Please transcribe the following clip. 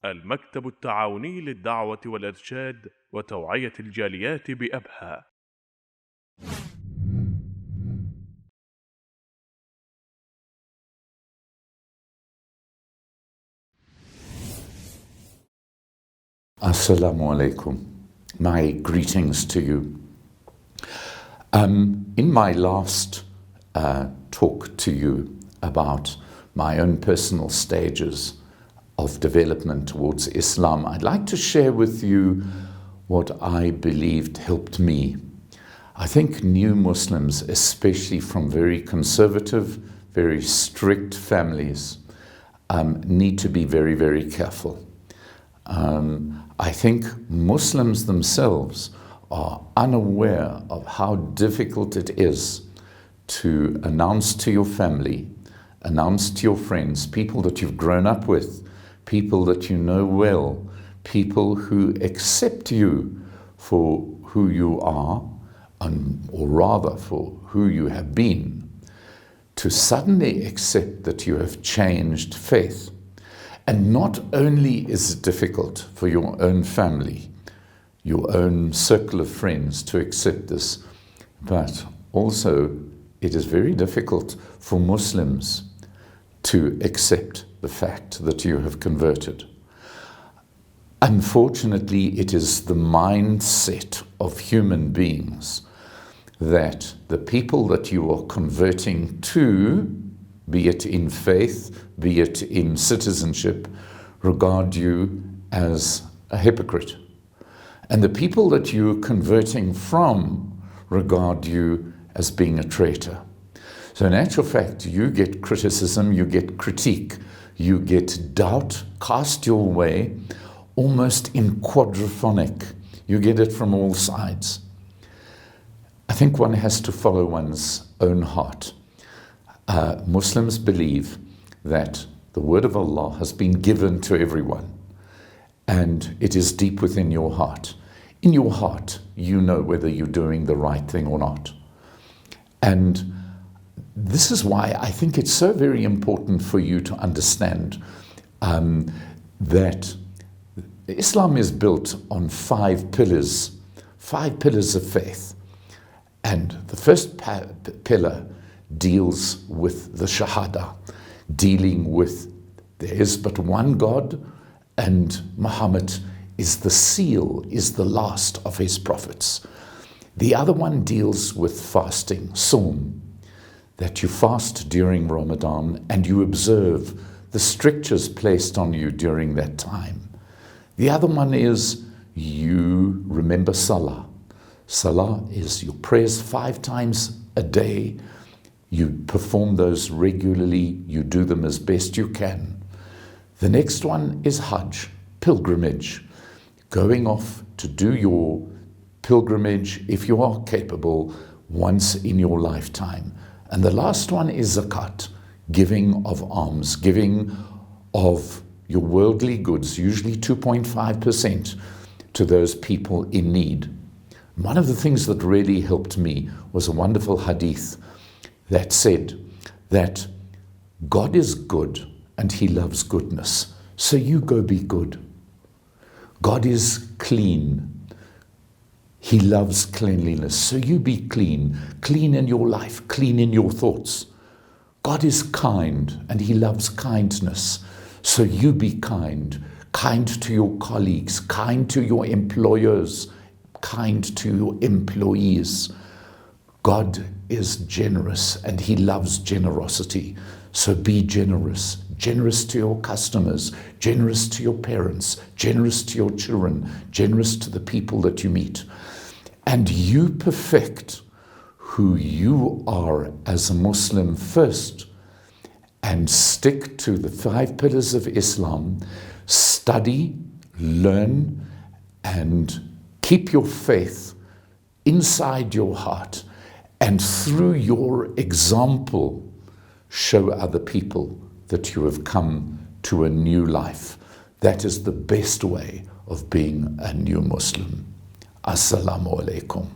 المكتب التعاوني للدعوة والإرشاد وتوعية الجاليات بأبها. Assalamu alaikum. My greetings to you. In my last talk to you about my own personal stages of development towards Islam, I'd like to share with you what I believed helped me. I think new Muslims, especially from very conservative, very strict families, need to be very, very careful. I think Muslims themselves are unaware of how difficult it is to announce to your family, announce to your friends, people that you've grown up with, people that you know well, people who accept you for who you are, or rather for who you have been, to suddenly accept that you have changed faith. And not only is it difficult for your own family, your own circle of friends to accept this, but also it is very difficult for Muslims to accept the fact that you have converted. Unfortunately, it is the mindset of human beings that the people that you are converting to, be it in faith, be it in citizenship, regard you as a hypocrite. And the people that you're converting from regard you as being a traitor. So in actual fact, you get criticism, you get critique, you get doubt cast your way, almost in quadraphonic. You get it from all sides. I think one has to follow one's own heart. Muslims believe that the word of Allah has been given to everyone, and it is deep within your heart. In your heart, you know whether you're doing the right thing or not. And this is why I think it's so very important for you to understand that Islam is built on five pillars of faith. And the first pillar deals with the Shahada, dealing with there is but one God, and Muhammad is the seal, is the last of his prophets. The other one deals with fasting, Sawm, that you fast during Ramadan and you observe the strictures placed on you during that time. The other one is you remember Salah. Salah is your prayers 5 times a day. You perform those regularly, you do them as best you can. The next one is Hajj, pilgrimage, going off to do your pilgrimage, if you are capable, once in your lifetime. And the last one is Zakat, giving of alms, giving of your worldly goods, usually 2.5% to those people in need. One of the things that really helped me was a wonderful hadith that said that God is good and he loves goodness. So you go be good. God is clean. He loves cleanliness. So you be clean. Clean in your life, clean in your thoughts. God is kind and he loves kindness. So you be kind. Kind to your colleagues, kind to your employers, kind to your employees. God is generous and he loves generosity. So be generous. Generous to your customers, generous to your parents, generous to your children, generous to the people that you meet. And you perfect who you are as a Muslim first, and stick to the 5 pillars of Islam. Study, learn, and keep your faith inside your heart. And through your example, show other people that you have come to a new life. That is the best way of being a new Muslim. Assalamu alaikum.